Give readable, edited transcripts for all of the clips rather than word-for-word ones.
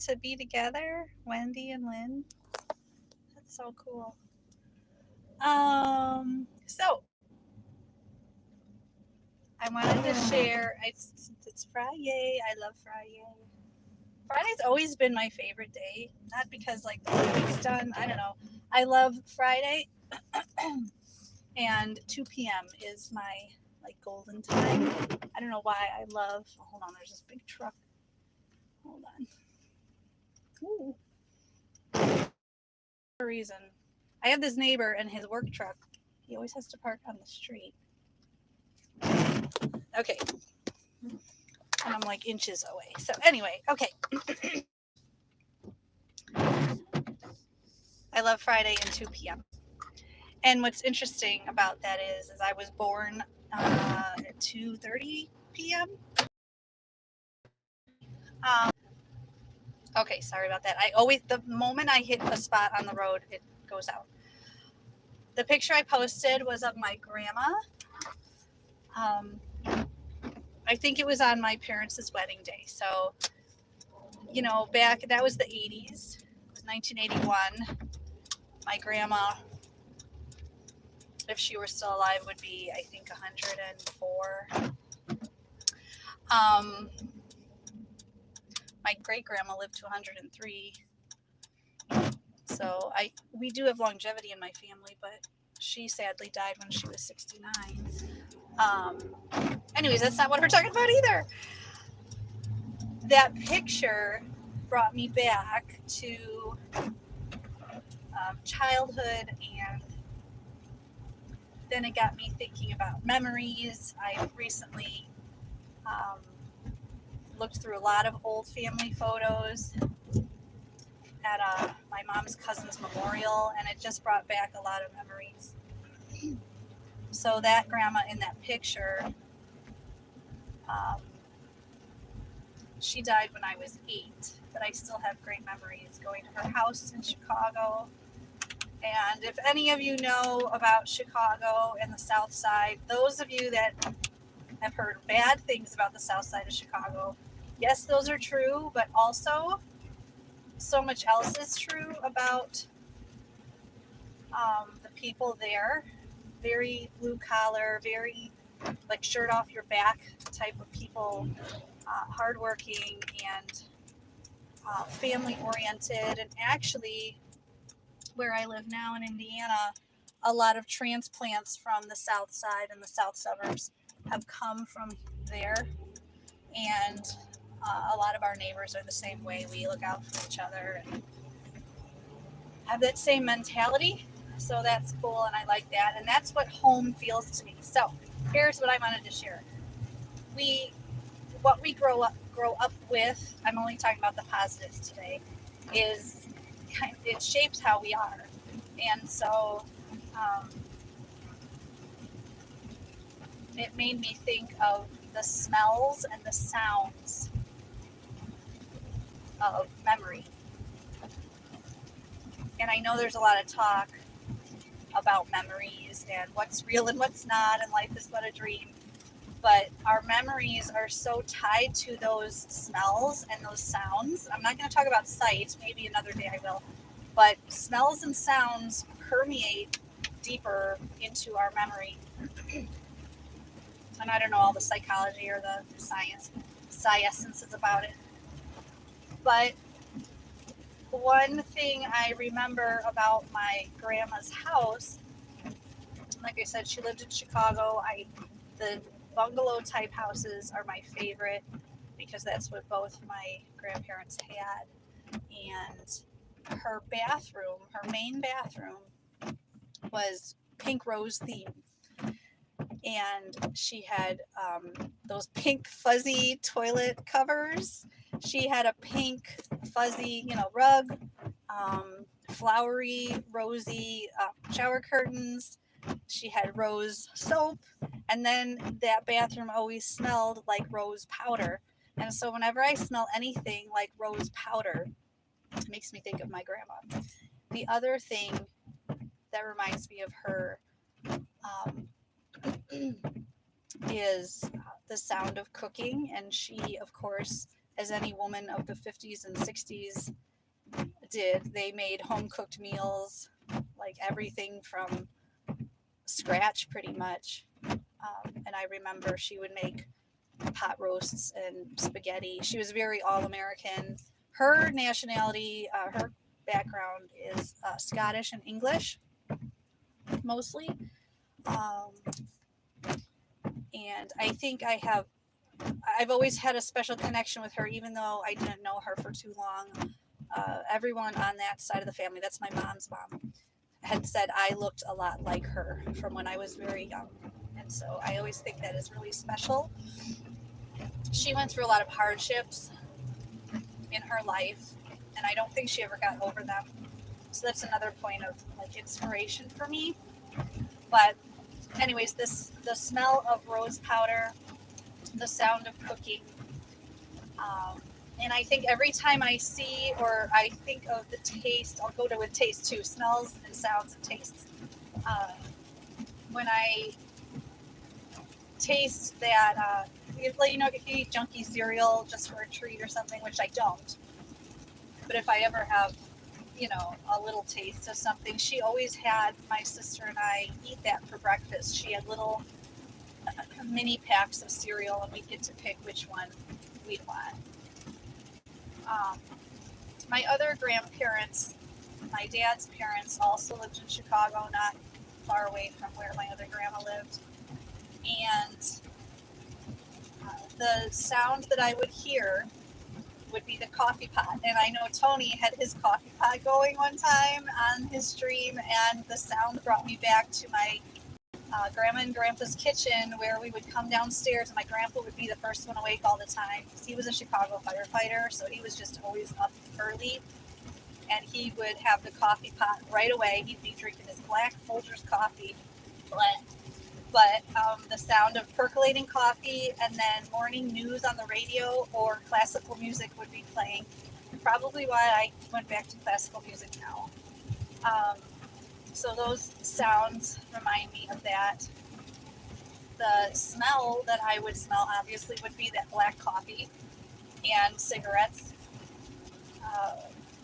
to be together, Wendy and Lynn. That's so cool. So I wanted to share. Since it's Friday, I love Friday. Friday's always been my favorite day. Not because like the week's done. I don't know. I love Friday, and 2 p.m. is my like golden time. I don't know why I love. Hold on, there's this big truck. Hold on. Ooh. For a reason, I have this neighbor and his work truck. He always has to park on the street. Okay, and I'm like inches away. So anyway, okay. I love Friday and 2 p.m. And what's interesting about that is I was born at 2:30 p.m. Okay, sorry about that. I always the moment I hit a spot on the road, it goes out. The picture I posted was of my grandma. Um, I think it was on my parents' wedding day. So, back that was the 80s. It was 1981. My grandma, if she were still alive, would be I think 104. Um, my great grandma lived to 103. So we do have longevity in my family, but she sadly died when she was 69. Um, Anyways, that's not what we're talking about either. That picture brought me back to childhood, and then it got me thinking about memories. I recently um, looked through a lot of old family photos at my mom's cousin's memorial, and it just brought back a lot of memories. So that grandma in that picture, um, she died when I was 8, but I still have great memories going to her house in Chicago. And if any of you know about Chicago and the South Side, those of you that have heard bad things about the South Side of Chicago, yes, those are true, but also so much else is true about the people there. Very blue collar, very like shirt off your back type of people, hardworking and family oriented. And actually, where I live now in Indiana, a lot of transplants from the south side and the south suburbs have come from there. And a lot of our neighbors are the same way. We look out for each other and have that same mentality. So that's cool, and I like that. And that's what home feels to me. So here's what I wanted to share. What we grow up with. I'm only talking about the positives today. Is it shapes how we are, and so um, it made me think of the smells and the sounds of memory. And I know there's a lot of talk about memories and what's real and what's not, and life is but a dream. But our memories are so tied to those smells and those sounds. I'm not going to talk about sight, maybe another day I will. But smells and sounds permeate deeper into our memory. And I don't know all the psychology or the sciences about it. But one thing I remember about my grandma's house, like I said, she lived in Chicago. The bungalow type houses are my favorite because that's what both my grandparents had. And her main bathroom, was pink rose themed. And she had those pink fuzzy toilet covers. She had a pink fuzzy, rug, flowery, rosy shower curtains. She had rose soap, and then that bathroom always smelled like rose powder. And so whenever I smell anything like rose powder, it makes me think of my grandma. The other thing that reminds me of her um, is the sound of cooking. And she, of course, as any woman of the 50s and 60s did. They made home cooked meals, like everything from scratch pretty much. And I remember she would make pot roasts and spaghetti. She was very all American. Her nationality, her background is Scottish and English mostly. Um, and I think I've always had a special connection with her, even though I didn't know her for too long. Everyone on that side of the family, that's my mom's mom, had said I looked a lot like her from when I was very young. And so I always think that is really special. She went through a lot of hardships in her life, and I don't think she ever got over them. So that's another point of like inspiration for me. But anyways, the smell of rose powder, the sound of cooking, and I think every time I see or I think of the taste, I'll go to with taste too, smells and sounds and tastes. When I taste that, if you eat junky cereal just for a treat or something, which I don't, but if I ever have, a little taste of something, she always had my sister and I eat that for breakfast. She had little mini packs of cereal, and we'd get to pick which one we'd want. My other grandparents, my dad's parents, also lived in Chicago, not far away from where my other grandma lived. And the sound that I would hear would be the coffee pot. And I know Tony had his coffee pot going one time on his stream, and the sound brought me back to my grandma and grandpa's kitchen, where we would come downstairs and my grandpa would be the first one awake all the time because he was a Chicago firefighter, so he was just always up early, and he would have the coffee pot right away. He'd be drinking his black Folgers coffee, but the sound of percolating coffee and then morning news on the radio or classical music would be playing. Probably why I went back to classical music now. So those sounds remind me of that. The smell that I would smell, obviously, would be that black coffee and cigarettes.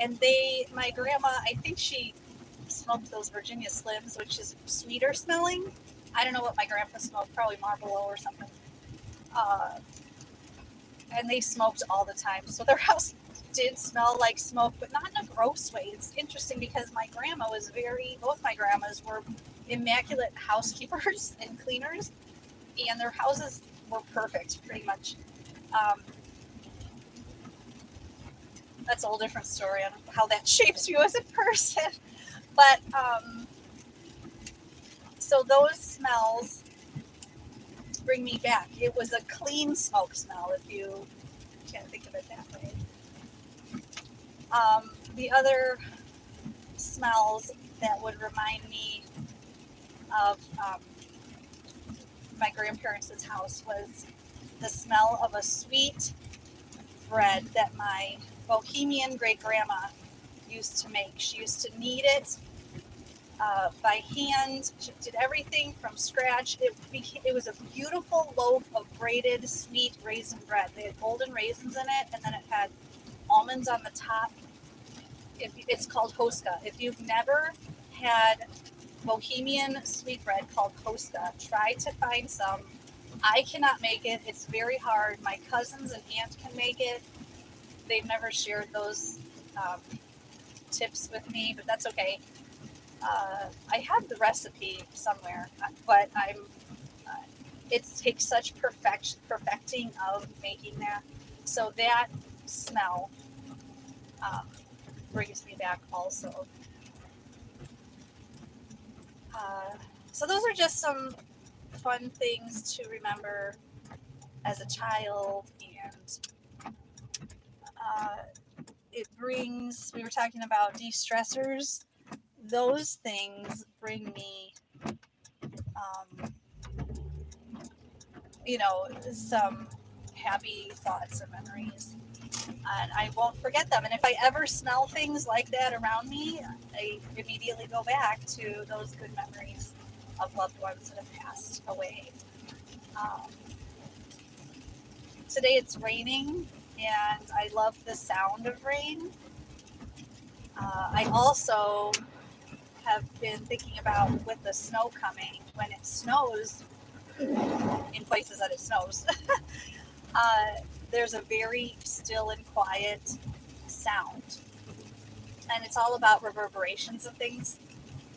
And my grandma, I think she smoked those Virginia Slims, which is sweeter smelling. I don't know what my grandpa smoked, probably Marlboro or something. And they smoked all the time. So their house did smell like smoke, but not in a gross way. It's interesting because both my grandmas were immaculate housekeepers and cleaners, and their houses were perfect, pretty much. That's a whole different story on how that shapes you as a person. But, so those smells bring me back. It was a clean smoke smell, if you can't think of it that way. The other smells that would remind me of my grandparents' house was the smell of a sweet bread that my Bohemian great-grandma used to make. She used to knead it by hand. She did everything from scratch. It was a beautiful loaf of braided sweet raisin bread. They had golden raisins in it, and then it had almonds on the top. It's called Hoska. If you've never had Bohemian sweet bread called Hoska, try to find some. I cannot make it. It's very hard. My cousins and aunt can make it. They've never shared those tips with me, but that's okay. I have the recipe somewhere, but it takes such perfecting of making that. So that smell brings me back also. So those are just some fun things to remember as a child, and we were talking about de-stressors. Those things bring me, some happy thoughts or memories, and I won't forget them. And if I ever smell things like that around me, I immediately go back to those good memories of loved ones that have passed away. Today it's raining, and I love the sound of rain. I also have been thinking about with the snow coming, when it snows, in places that it snows, uh, there's a very still and quiet sound. And it's all about reverberations of things.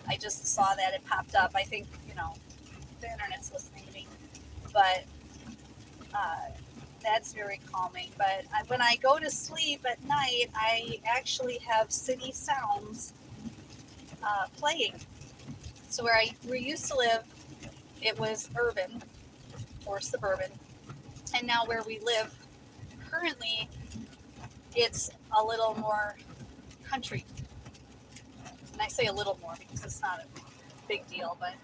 I just saw that it popped up. I think, the internet's listening to me. But that's very calming. But when I go to sleep at night, I actually have city sounds playing. So where we used to live, it was urban or suburban. And now where we live currently, it's a little more country. And I say a little more because it's not a big deal, but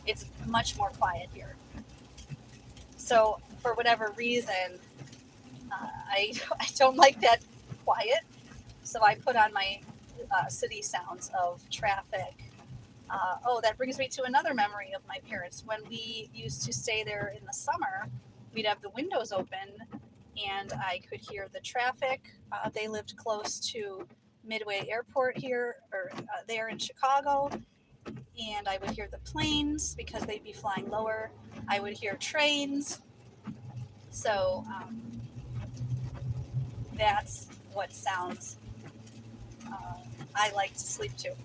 it's much more quiet here. So for whatever reason, I don't like that quiet. So I put on my city sounds of traffic. That brings me to another memory of my parents. When we used to stay there in the summer, we'd have the windows open and I could hear the traffic. They lived close to Midway Airport here, or there in Chicago, and I would hear the planes because they'd be flying lower. I would hear trains. So that's what sounds I like to sleep to.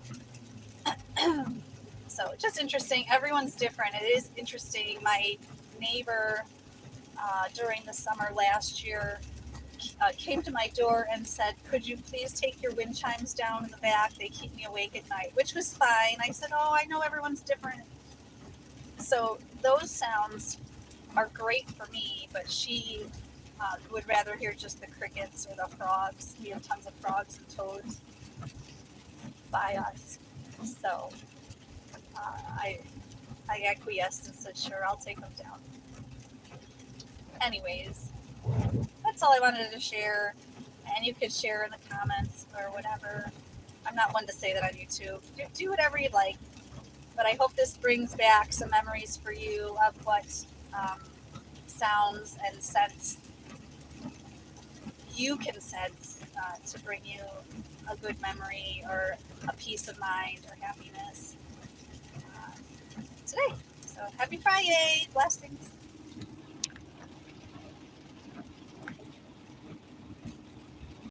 So just interesting. Everyone's different. It is interesting. My neighbor during the summer last year came to my door and said, "Could you please take your wind chimes down in the back? They keep me awake at night," which was fine. I said, "Oh, I know everyone's different." So those sounds are great for me, but she would rather hear just the crickets or the frogs. We have tons of frogs and toads by us. So I acquiesced and said, "Sure, I'll take them down." Anyways, that's all I wanted to share. And you could share in the comments or whatever. I'm not one to say that on YouTube. Do whatever you'd like. But I hope this brings back some memories for you of what sounds and scents you can sense to bring you a good memory or a peace of mind or happiness today. So happy Friday. Blessings.